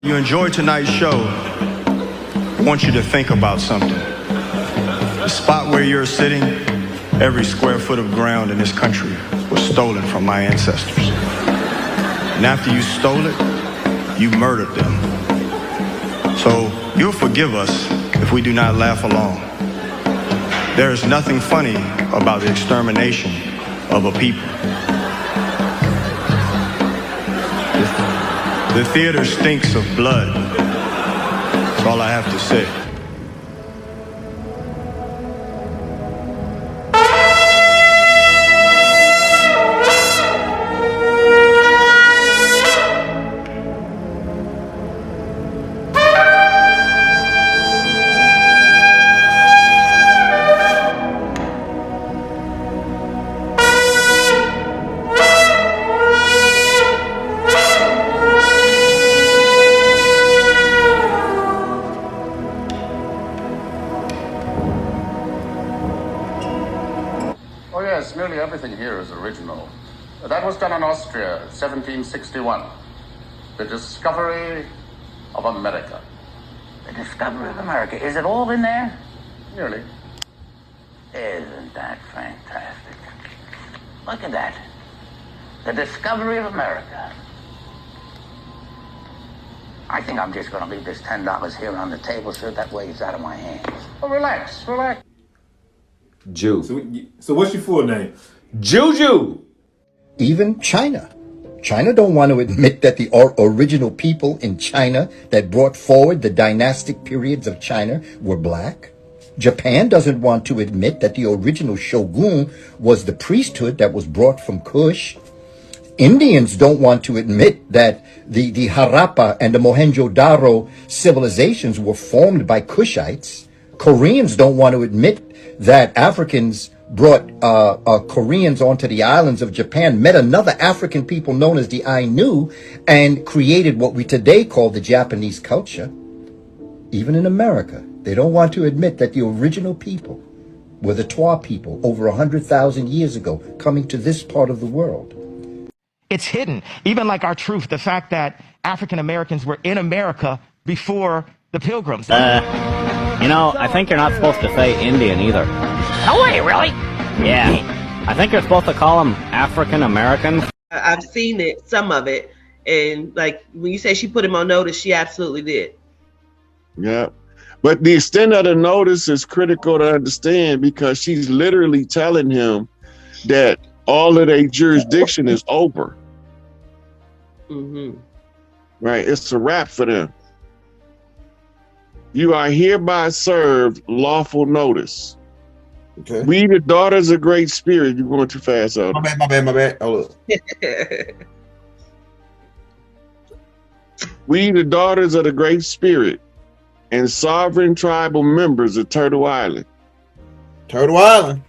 You enjoyed tonight's show. I want you to think about something. The spot where you're sitting, every square foot of ground in this country was stolen from my ancestors. And after you stole it, you murdered them. So you'll forgive us if we do not laugh along. There is nothing funny about the extermination of a people. The theater stinks of blood. That's all I have to say. Nearly everything here is original. That was done in Austria, 1761. The discovery of America. The discovery of America. Is it all in there? Nearly. Isn't that fantastic? Look at that. The discovery of America. I think I'm just going to leave this $10 here on the table, sir. That way it's out of my hands. Oh, relax. Jew. So what's your full name? Juju. Even China. China don't want to admit that the original people in China that brought forward the dynastic periods of China were black. Japan doesn't want to admit that the original shogun was the priesthood that was brought from Kush. Indians don't want to admit that the Harappa and the Mohenjo-Daro civilizations were formed by Kushites. Koreans don't want to admit that Africans brought Koreans onto the islands of Japan, met another African people known as the Ainu, and created what we today call the Japanese culture. Even in America, they don't want to admit that the original people were the Twa people over 100,000 years ago, coming to this part of the world. It's hidden, even like our truth, the fact that African Americans were in America before the Pilgrims. You know, I think you're not supposed to say Indian either. No way, really? Yeah. I think you're supposed to call them African Americans. I've seen it, some of it, and like when you say she put him on notice, she absolutely did. Yeah. But the extent of the notice is critical to understand because she's literally telling him that all of their jurisdiction is over. Mm-hmm. Right? It's a wrap for them. You are hereby served lawful notice. Okay. We, the daughters of Great Spirit, you're going too fast. My bad. Hold up. We, the daughters of the Great Spirit and sovereign tribal members of Turtle Island. Turtle Island.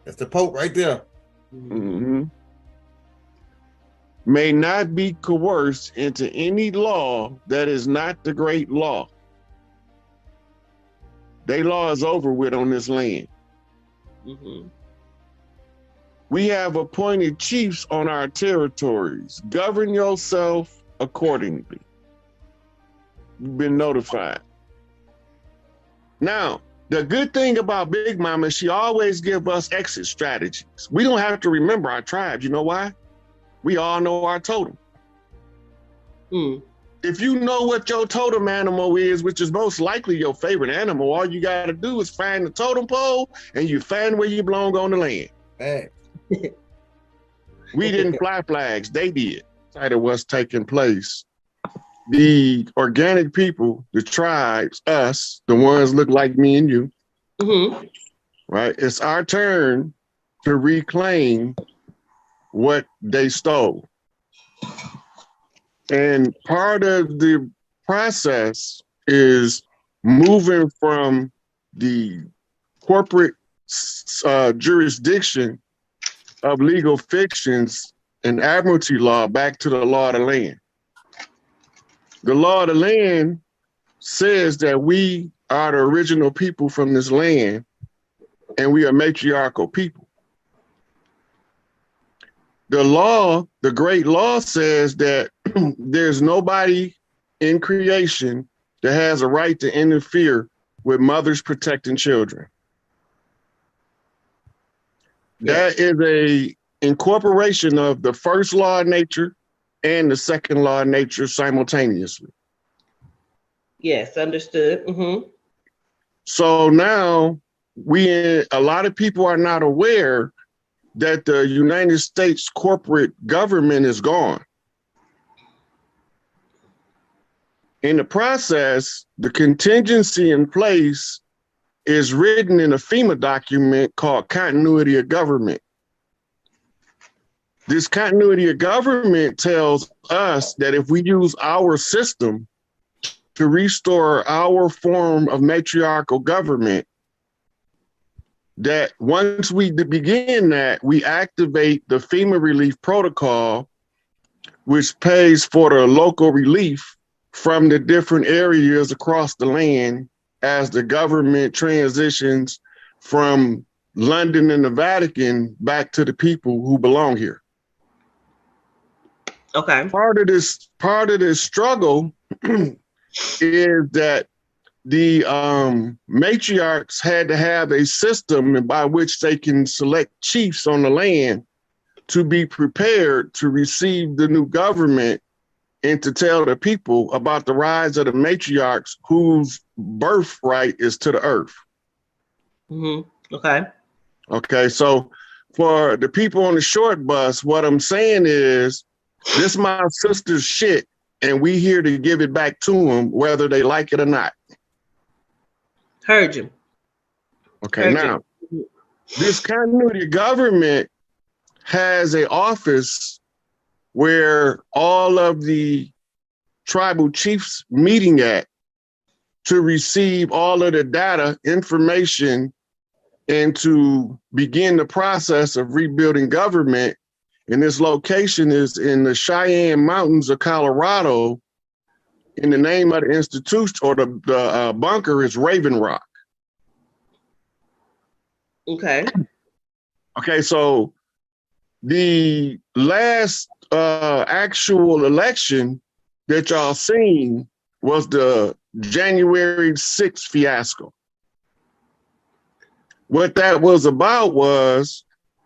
That's the Pope right there. Mm-hmm. May not be coerced into any law that is not the great law. They law is over with on this land. Mm-hmm. We have appointed chiefs on our territories. Govern yourself accordingly. You've been notified. Now, the good thing about Big Mama is she always give us exit strategies. We don't have to remember our tribes. You know why? We all know our totem. If you know what your totem animal is, which is most likely your favorite animal, all you got to do is find the totem pole and you find where you belong on the land. Hey. We didn't fly flags. They did. Decided what's taking place. The organic people, the tribes, us, the ones look like me and you, right? It's our turn to reclaim what they stole. And part of the process is moving from the corporate jurisdiction of legal fictions and admiralty law back to the law of the land. The law of the land says that we are the original people from this land and we are matriarchal people. The law, the great law says that there's nobody in creation that has a right to interfere with mothers protecting children. That is a incorporation of the first law of nature and the second law of nature simultaneously. Yes, understood. So now a lot of people are not aware that the United States corporate government is gone. In the process, the contingency in place is written in a FEMA document called Continuity of Government. This continuity of government tells us that if we use our system to restore our form of matriarchal government, that once we begin that, we activate the FEMA relief protocol, which pays for the local relief from the different areas across the land as the government transitions from London and the Vatican back to the people who belong here. Okay. Part of this struggle is that the matriarchs had to have a system by which they can select chiefs on the land to be prepared to receive the new government and to tell the people about the rise of the matriarchs whose birthright is to the earth. Okay. Okay, so for the people on the short bus, what I'm saying is, this my sister's shit, and we here to give it back to them, whether they like it or not. Heard you. Okay, Heard now, you. This continuity of government has an office where all of the tribal chiefs meeting at to receive all of the data, information, and to begin the process of rebuilding government. And this location is in the Cheyenne Mountains of Colorado. And the name of the institution or the bunker is Raven Rock. Okay. Okay, so the last actual election that y'all seen was the January 6th fiasco. What that was about was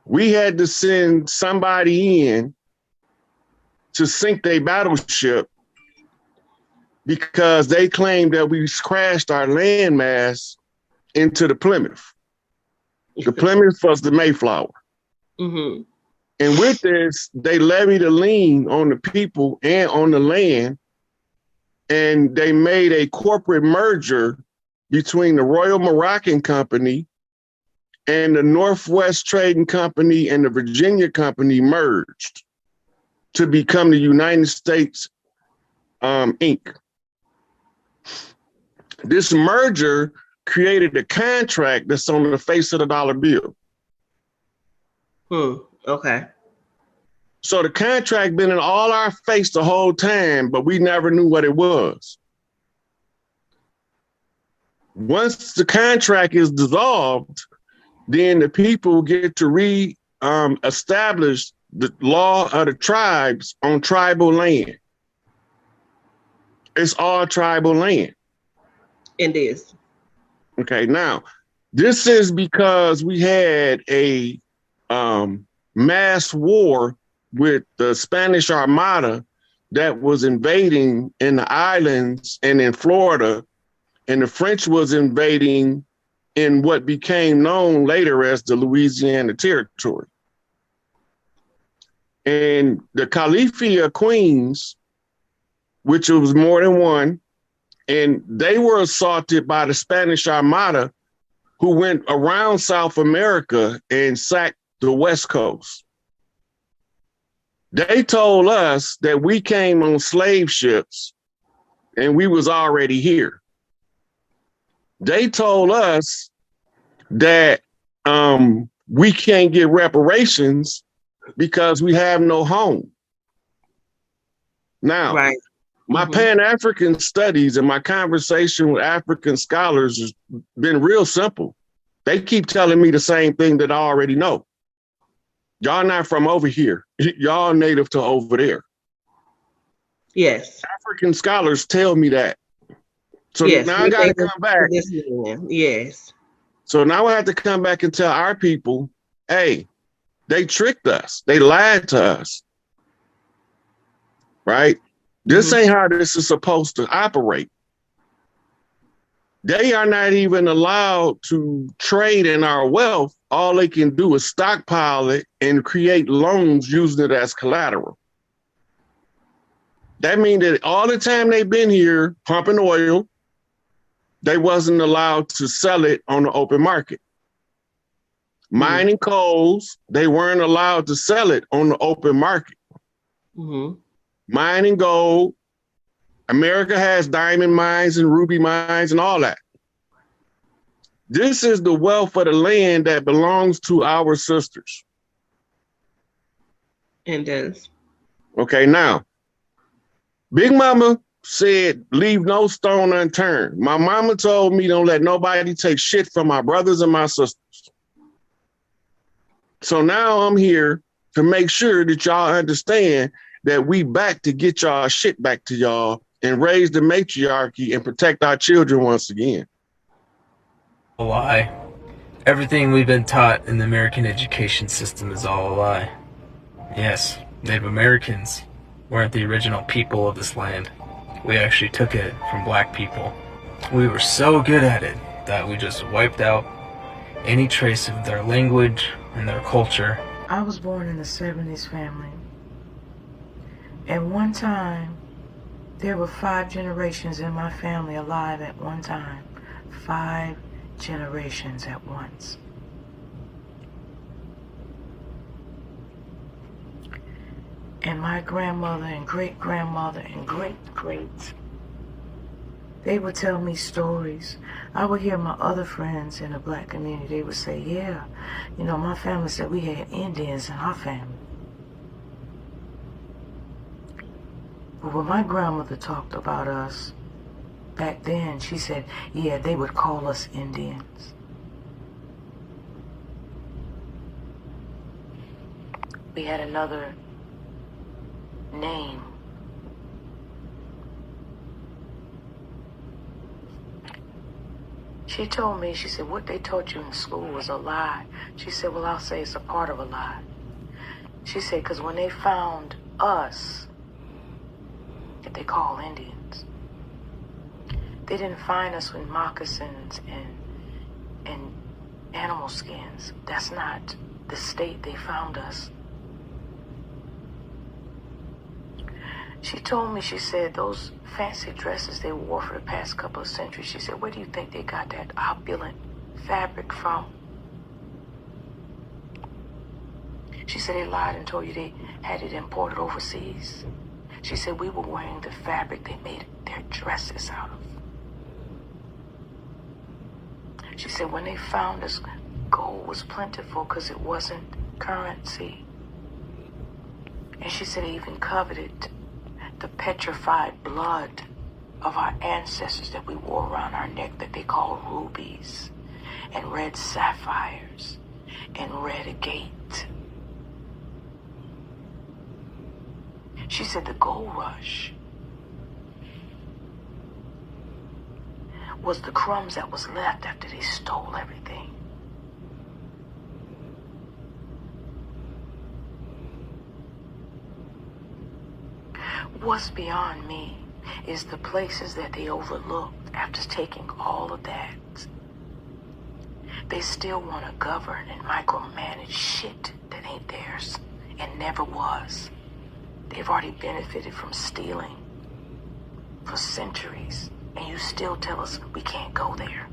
we had to send somebody in to sink their battleship because they claimed that we crashed our landmass into the Plymouth. The Plymouth was the Mayflower. Mm-hmm. And with this, they levied a lien on the people and on the land, and they made a corporate merger between the Royal Moroccan Company and the Northwest Trading Company and the Virginia Company merged to become the United States Inc. This merger created a contract that's on the face of the dollar bill. Okay. So the contract been in all our face the whole time, but we never knew what it was. Once the contract is dissolved, then the people get to establish the law of the tribes on tribal land. It's all tribal land. It is. Okay, now, this is because we had a mass war with the Spanish Armada that was invading in the islands and in Florida, and the French was invading in what became known later as the Louisiana Territory. And the Caliph of Queens, which was more than one, and they were assaulted by the Spanish Armada, who went around South America and sacked the West Coast. They told us that we came on slave ships and we was already here. They told us that we can't get reparations because we have no home. Now, right. My Pan-African studies and my conversation with African scholars has been real simple. They keep telling me the same thing that I already know. Y'all not from over here. Y'all native to over there. Yes. African scholars tell me that. So yes, now I got to come back. Yes. So now I have to come back and tell our people, hey, they tricked us. They lied to us. Right? This ain't how this is supposed to operate. They are not even allowed to trade in our wealth. All they can do is stockpile it and create loans using it as collateral. That means that all the time they've been here pumping oil, they wasn't allowed to sell it on the open market. Mining coals, they weren't allowed to sell it on the open market. Mining gold, America has diamond mines and ruby mines and all that. This is the wealth of the land that belongs to our sisters. It does. Okay, now, Big Mama said, leave no stone unturned. My mama told me don't let nobody take shit from my brothers and my sisters. So now I'm here to make sure that y'all understand that we back to get y'all shit back to y'all and raise the matriarchy and protect our children once again. A lie. Everything we've been taught in the American education system is all a lie. Yes, Native Americans weren't the original people of this land. We actually took it from black people. We were so good at it that we just wiped out any trace of their language and their culture. I was born in a 70s family. At one time, there were 5 generations in my family alive at one time. 5 generations at once. And my grandmother and great-grandmother and great-great, they would tell me stories. I would hear my other friends in the black community, they would say, yeah, you know, my family said we had Indians in our family. But when my grandmother talked about us back then, she said, yeah, they would call us Indians. We had another name. She told me, she said, what they taught you in school was a lie. She said, well, I'll say it's a part of a lie. She said, because when they found us, that they call Indians, they didn't find us with moccasins and animal skins. That's not the state they found us. She told me, she said, those fancy dresses they wore for the past couple of centuries, she said, where do you think they got that opulent fabric from? She said they lied and told you they had it imported overseas. She said we were wearing the fabric they made their dresses out of. She said when they found us, gold was plentiful because it wasn't currency. And she said they even coveted the petrified blood of our ancestors that we wore around our neck that they call rubies and red sapphires. and read a gate. She said the gold rush was the crumbs that was left after they stole everything. What's beyond me is the places that they overlooked after taking all of that. They still want to govern and micromanage shit that ain't theirs and never was. They've already benefited from stealing for centuries, and you still tell us we can't go there.